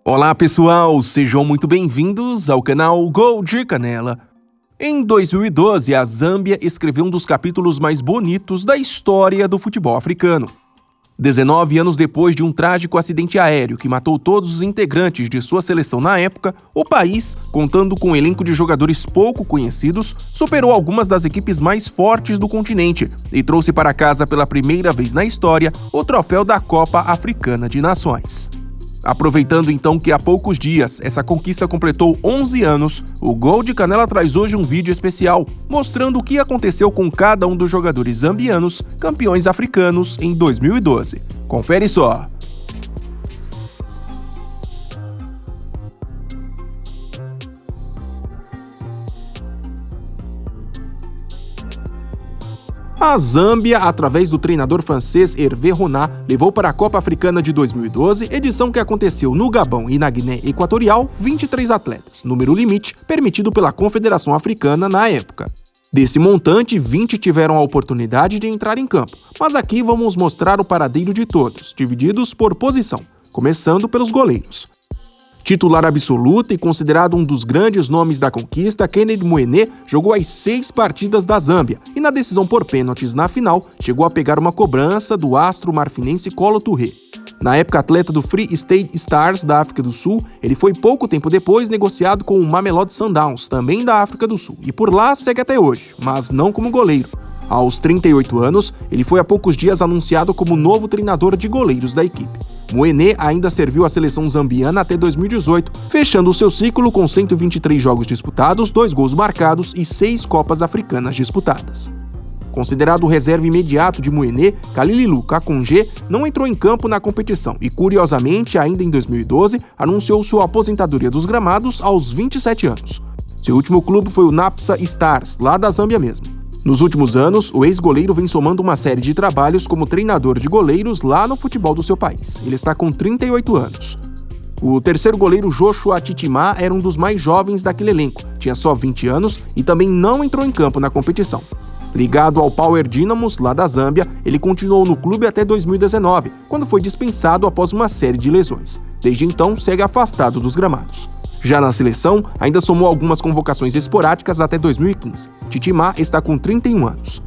Olá pessoal, sejam muito bem-vindos ao canal Gol de Canela. Em 2012, a Zâmbia escreveu um dos capítulos mais bonitos da história do futebol africano. 19 anos depois de um trágico acidente aéreo que matou todos os integrantes de sua seleção na época, o país, contando com um elenco de jogadores pouco conhecidos, superou algumas das equipes mais fortes do continente e trouxe para casa pela primeira vez na história o troféu da Copa Africana de Nações. Aproveitando então que há poucos dias essa conquista completou 11 anos, o Gol de Canela traz hoje um vídeo especial mostrando o que aconteceu com cada um dos jogadores zambianos campeões africanos em 2012. Confere só! A Zâmbia, através do treinador francês Hervé Renard, levou para a Copa Africana de 2012, edição que aconteceu no Gabão e na Guiné Equatorial, 23 atletas, número limite permitido pela Confederação Africana na época. Desse montante, 20 tiveram a oportunidade de entrar em campo, mas aqui vamos mostrar o paradeiro de todos, divididos por posição, começando pelos goleiros. Titular absoluto e considerado um dos grandes nomes da conquista, Kennedy Muene jogou as 6 partidas da Zâmbia e na decisão por pênaltis na final chegou a pegar uma cobrança do astro marfinense Kolo Touré. Na época atleta do Free State Stars da África do Sul, ele foi pouco tempo depois negociado com o Mamelodi Sundowns, também da África do Sul, e por lá segue até hoje, mas não como goleiro. Aos 38 anos, ele foi há poucos dias anunciado como novo treinador de goleiros da equipe. Muene ainda serviu a seleção zambiana até 2018, fechando o seu ciclo com 123 jogos disputados, 2 gols marcados e 6 Copas Africanas disputadas. Considerado o reserva imediato de Muene, Kalilou Kakonge não entrou em campo na competição e, curiosamente, ainda em 2012, anunciou sua aposentadoria dos gramados aos 27 anos. Seu último clube foi o Napsa Stars, lá da Zâmbia mesmo. Nos últimos anos, o ex-goleiro vem somando uma série de trabalhos como treinador de goleiros lá no futebol do seu país. Ele está com 38 anos. O terceiro goleiro, Joshua Titimá, era um dos mais jovens daquele elenco, tinha só 20 anos e também não entrou em campo na competição. Ligado ao Power Dynamos, lá da Zâmbia, ele continuou no clube até 2019, quando foi dispensado após uma série de lesões. Desde então, segue afastado dos gramados. Já na seleção, ainda somou algumas convocações esporádicas até 2015. Titimá está com 31 anos.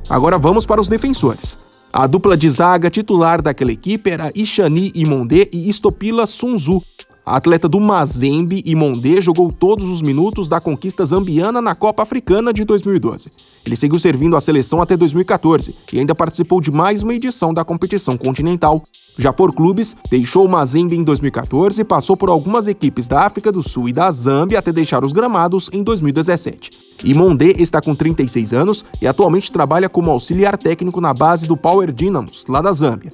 Agora vamos para os defensores. A dupla de zaga titular daquela equipe era Ishani Imonde e Stopila Sunzu. A atleta do Mazembe, Imonde, jogou todos os minutos da conquista zambiana na Copa Africana de 2012. Ele seguiu servindo a seleção até 2014 e ainda participou de mais uma edição da competição continental. Já por clubes, deixou o Mazembe em 2014 e passou por algumas equipes da África do Sul e da Zâmbia até deixar os gramados em 2017. Imonde está com 36 anos e atualmente trabalha como auxiliar técnico na base do Power Dynamos, lá da Zâmbia.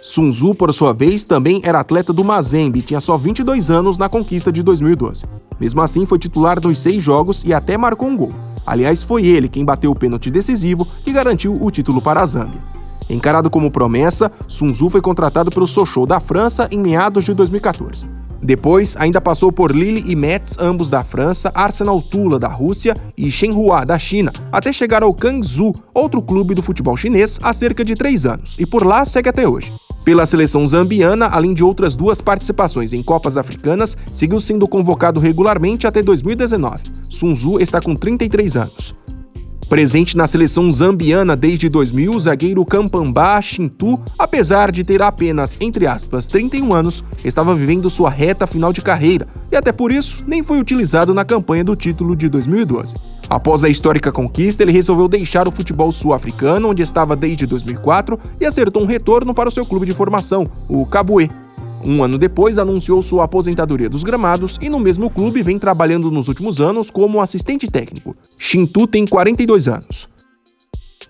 Sunzu, por sua vez, também era atleta do Mazembe e tinha só 22 anos na conquista de 2012. Mesmo assim, foi titular nos 6 jogos e até marcou um gol. Aliás, foi ele quem bateu o pênalti decisivo que garantiu o título para a Zâmbia. Encarado como promessa, Sunzu foi contratado pelo Sochaux da França em meados de 2014. Depois, ainda passou por Lille e Metz, ambos da França, Arsenal Tula da Rússia e Shenhua da China, até chegar ao Guangzhou, outro clube do futebol chinês, há cerca de 3 anos, e por lá segue até hoje. Pela seleção zambiana, além de outras 2 participações em Copas Africanas, seguiu sendo convocado regularmente até 2019. Sunzu está com 33 anos. Presente na seleção zambiana desde 2000, o zagueiro Kampamba Shintu, apesar de ter apenas, entre aspas, 31 anos, estava vivendo sua reta final de carreira e até por isso nem foi utilizado na campanha do título de 2012. Após a histórica conquista, ele resolveu deixar o futebol sul-africano, onde estava desde 2004, e acertou um retorno para o seu clube de formação, o Kabwe. Um ano depois, anunciou sua aposentadoria dos gramados e no mesmo clube vem trabalhando nos últimos anos como assistente técnico. Shintu tem 42 anos.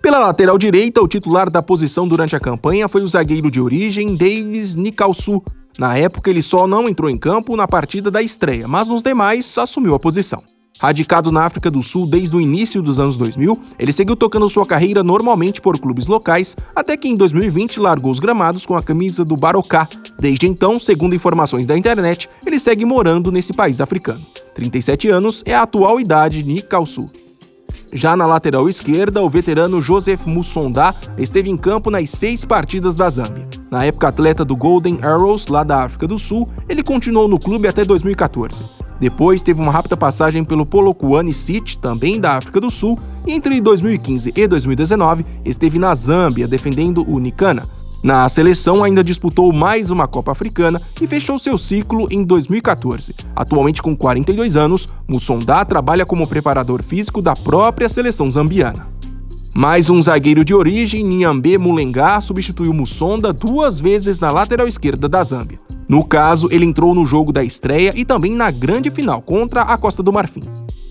Pela lateral direita, o titular da posição durante a campanha foi o zagueiro de origem Davis Nikalsu. Na época, ele só não entrou em campo na partida da estreia, mas nos demais assumiu a posição. Radicado na África do Sul desde o início dos anos 2000, ele seguiu tocando sua carreira normalmente por clubes locais, até que em 2020 largou os gramados com a camisa do Baroká. Desde então, segundo informações da internet, ele segue morando nesse país africano. 37 anos é a atual idade de Nikalsu. Já na lateral esquerda, o veterano Joseph Musonda esteve em campo nas 6 partidas da Zâmbia. Na época atleta do Golden Arrows, lá da África do Sul, ele continuou no clube até 2014. Depois teve uma rápida passagem pelo Polokwane City, também da África do Sul, e entre 2015 e 2019 esteve na Zâmbia defendendo o Nicana. Na seleção ainda disputou mais uma Copa Africana e fechou seu ciclo em 2014. Atualmente com 42 anos, Musonda trabalha como preparador físico da própria seleção zambiana. Mais um zagueiro de origem, Nyambe Mulenga, substituiu Musonda 2 vezes na lateral esquerda da Zâmbia. No caso, ele entrou no jogo da estreia e também na grande final contra a Costa do Marfim.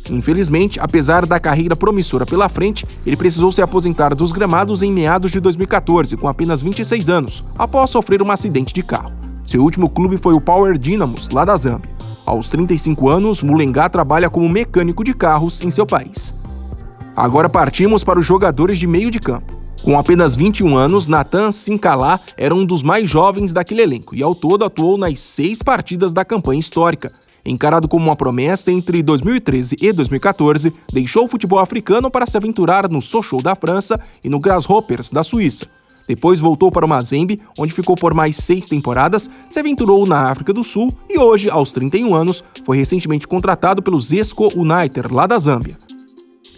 Infelizmente, apesar da carreira promissora pela frente, ele precisou se aposentar dos gramados em meados de 2014, com apenas 26 anos, após sofrer um acidente de carro. Seu último clube foi o Power Dynamos, lá da Zâmbia. Aos 35 anos, Mulenga trabalha como mecânico de carros em seu país. Agora partimos para os jogadores de meio de campo. Com apenas 21 anos, Nathan Sinkala era um dos mais jovens daquele elenco e ao todo atuou nas 6 partidas da campanha histórica. Encarado como uma promessa, entre 2013 e 2014, deixou o futebol africano para se aventurar no Sochaux da França e no Grasshoppers da Suíça. Depois voltou para o Mazembe, onde ficou por mais 6 temporadas, se aventurou na África do Sul e hoje, aos 31 anos, foi recentemente contratado pelo Zesco United, lá da Zâmbia.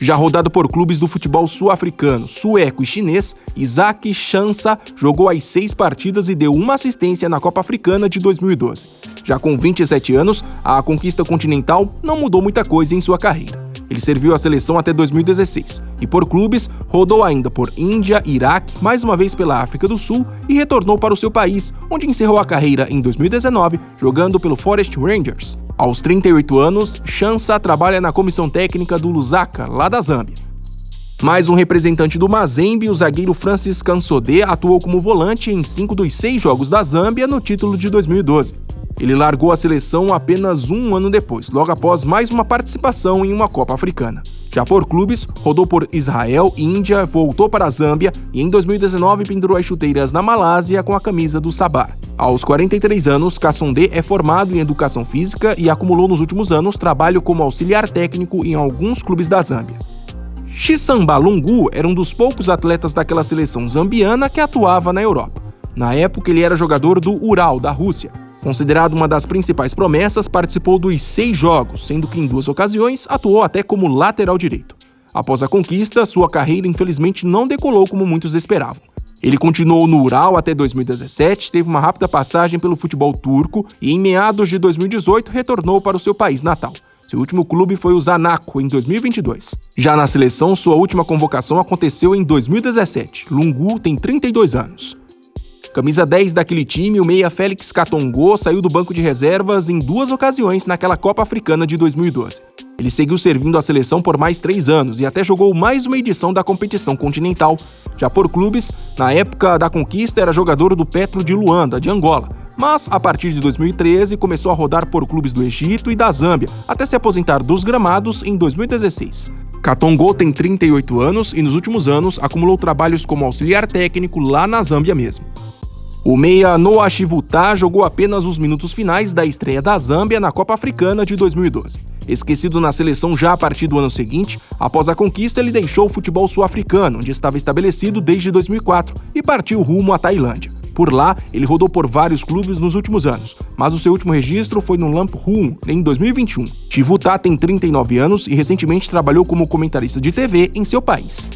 Já rodado por clubes do futebol sul-africano, sueco e chinês, Isaac Chansa jogou as 6 partidas e deu uma assistência na Copa Africana de 2012. Já com 27 anos, a conquista continental não mudou muita coisa em sua carreira. Ele serviu a seleção até 2016 e por clubes rodou ainda por Índia, Iraque, mais uma vez pela África do Sul e retornou para o seu país, onde encerrou a carreira em 2019 jogando pelo Forest Rangers. Aos 38 anos, Chansa trabalha na comissão técnica do Lusaka, lá da Zâmbia. Mais um representante do Mazembe, o zagueiro Francis Kansode, atuou como volante em 5 dos 6 jogos da Zâmbia no título de 2012. Ele largou a seleção apenas um ano depois, logo após mais uma participação em uma Copa Africana. Já por clubes, rodou por Israel, Índia, voltou para a Zâmbia e em 2019 pendurou as chuteiras na Malásia com a camisa do Sabah. Aos 43 anos, Kassonde é formado em Educação Física e acumulou nos últimos anos trabalho como auxiliar técnico em alguns clubes da Zâmbia. Chisamba Lungu era um dos poucos atletas daquela seleção zambiana que atuava na Europa. Na época, ele era jogador do Ural, da Rússia. Considerado uma das principais promessas, participou dos 6 jogos, sendo que em 2 ocasiões atuou até como lateral direito. Após a conquista, sua carreira infelizmente não decolou como muitos esperavam. Ele continuou no Ural até 2017, teve uma rápida passagem pelo futebol turco e em meados de 2018 retornou para o seu país natal. Seu último clube foi o Zanaco, em 2022. Já na seleção, sua última convocação aconteceu em 2017. Lungu tem 32 anos. Camisa 10 daquele time, o meia Félix Katongo saiu do banco de reservas em 2 ocasiões naquela Copa Africana de 2012. Ele seguiu servindo a seleção por mais 3 anos e até jogou mais uma edição da competição continental. Já por clubes, na época da conquista era jogador do Petro de Luanda, de Angola, mas a partir de 2013 começou a rodar por clubes do Egito e da Zâmbia, até se aposentar dos gramados em 2016. Katongo tem 38 anos e nos últimos anos acumulou trabalhos como auxiliar técnico lá na Zâmbia mesmo. O meia Noah Chivuta jogou apenas os minutos finais da estreia da Zâmbia na Copa Africana de 2012. Esquecido na seleção já a partir do ano seguinte, após a conquista ele deixou o futebol sul-africano, onde estava estabelecido desde 2004, e partiu rumo à Tailândia. Por lá, ele rodou por vários clubes nos últimos anos, mas o seu último registro foi no Lamphoon, em 2021. Chivuta tem 39 anos e recentemente trabalhou como comentarista de TV em seu país.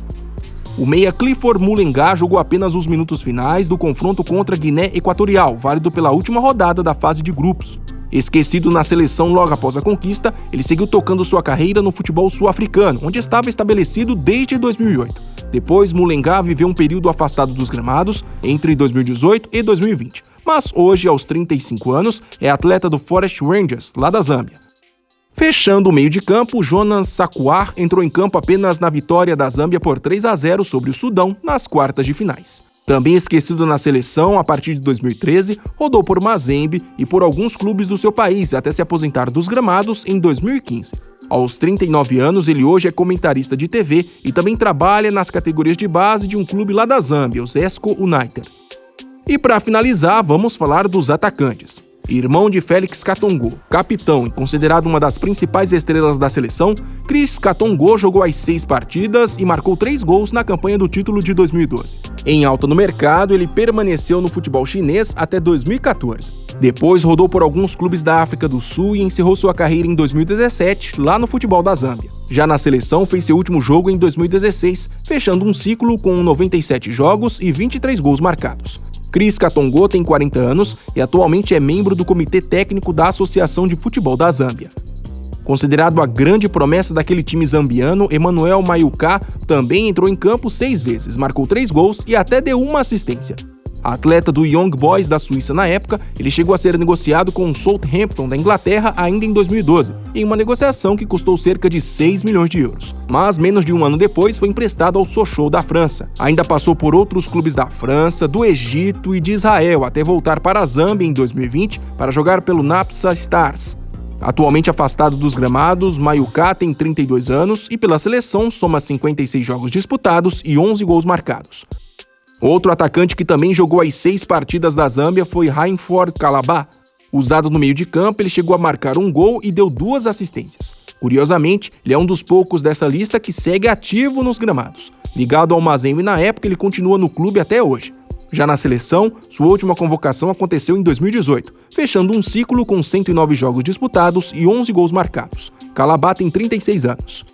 O meia Clifford Mulenga jogou apenas os minutos finais do confronto contra Guiné Equatorial, válido pela última rodada da fase de grupos. Esquecido na seleção logo após a conquista, ele seguiu tocando sua carreira no futebol sul-africano, onde estava estabelecido desde 2008. Depois, Mulenga viveu um período afastado dos gramados entre 2018 e 2020, mas hoje, aos 35 anos, é atleta do Forest Rangers, lá da Zâmbia. Fechando o meio de campo, Jonas Sakuar entrou em campo apenas na vitória da Zâmbia por 3-0 sobre o Sudão nas quartas de finais. Também esquecido na seleção, a partir de 2013, rodou por Mazembe e por alguns clubes do seu país até se aposentar dos gramados em 2015. Aos 39 anos, ele hoje é comentarista de TV e também trabalha nas categorias de base de um clube lá da Zâmbia, o Zesco United. E para finalizar, vamos falar dos atacantes. Irmão de Félix Katongo, capitão e considerado uma das principais estrelas da seleção, Chris Katongo jogou as 6 partidas e marcou 3 gols na campanha do título de 2012. Em alta no mercado, ele permaneceu no futebol chinês até 2014. Depois rodou por alguns clubes da África do Sul e encerrou sua carreira em 2017, lá no futebol da Zâmbia. Já na seleção, fez seu último jogo em 2016, fechando um ciclo com 97 jogos e 23 gols marcados. Chris Katongo tem 40 anos e atualmente é membro do Comitê Técnico da Associação de Futebol da Zâmbia. Considerado a grande promessa daquele time zambiano, Emmanuel Mayuká também entrou em campo 6 vezes, marcou 3 gols e até deu uma assistência. Atleta do Young Boys da Suíça na época, ele chegou a ser negociado com o Southampton da Inglaterra ainda em 2012, em uma negociação que custou cerca de 6 milhões de euros. Mas menos de um ano depois foi emprestado ao Sochaux da França. Ainda passou por outros clubes da França, do Egito e de Israel, até voltar para a Zâmbia em 2020 para jogar pelo Napsa Stars. Atualmente afastado dos gramados, Mayuká tem 32 anos e pela seleção soma 56 jogos disputados e 11 gols marcados. Outro atacante que também jogou as 6 partidas da Zâmbia foi Rainford Kalaba. Usado no meio de campo, ele chegou a marcar 1 gol e deu 2 assistências. Curiosamente, ele é um dos poucos dessa lista que segue ativo nos gramados. Ligado ao Mazembe na época, ele continua no clube até hoje. Já na seleção, sua última convocação aconteceu em 2018, fechando um ciclo com 109 jogos disputados e 11 gols marcados. Kalaba tem 36 anos.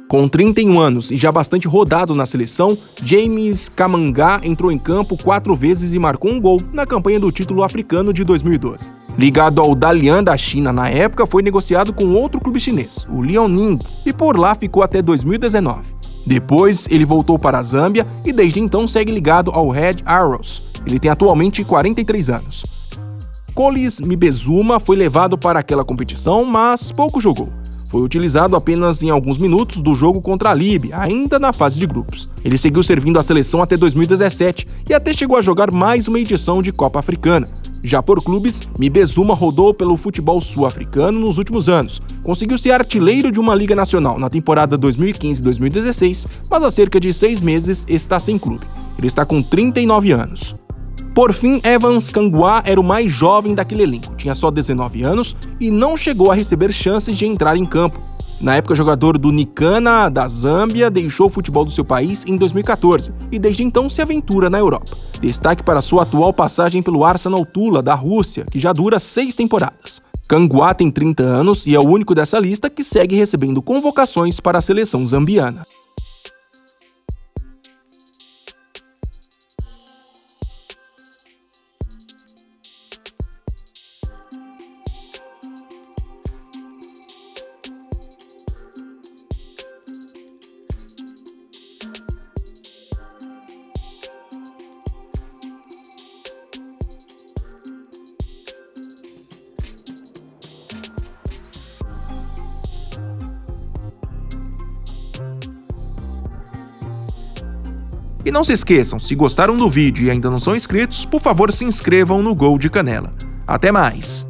Com 31 anos e já bastante rodado na seleção, James Kamanga entrou em campo 4 vezes e marcou 1 gol na campanha do título africano de 2012. Ligado ao Dalian da China na época, foi negociado com outro clube chinês, o Liaoning, e por lá ficou até 2019. Depois, ele voltou para a Zâmbia e desde então segue ligado ao Red Arrows. Ele tem atualmente 43 anos. Collins Mbezuma foi levado para aquela competição, mas pouco jogou. Foi utilizado apenas em alguns minutos do jogo contra a Líbia, ainda na fase de grupos. Ele seguiu servindo a seleção até 2017 e até chegou a jogar mais uma edição de Copa Africana. Já por clubes, Mbezuma rodou pelo futebol sul-africano nos últimos anos. Conseguiu ser artilheiro de uma liga nacional na temporada 2015-2016, mas há cerca de 6 meses está sem clube. Ele está com 39 anos. Por fim, Evans Kangwa era o mais jovem daquele elenco, tinha só 19 anos e não chegou a receber chances de entrar em campo. Na época, o jogador do Nicana, da Zâmbia, deixou o futebol do seu país em 2014 e desde então se aventura na Europa. Destaque para sua atual passagem pelo Arsenal Tula, da Rússia, que já dura 6 temporadas. Kangwa tem 30 anos e é o único dessa lista que segue recebendo convocações para a seleção zambiana. E não se esqueçam, se gostaram do vídeo e ainda não são inscritos, por favor se inscrevam no Gol de Canela. Até mais!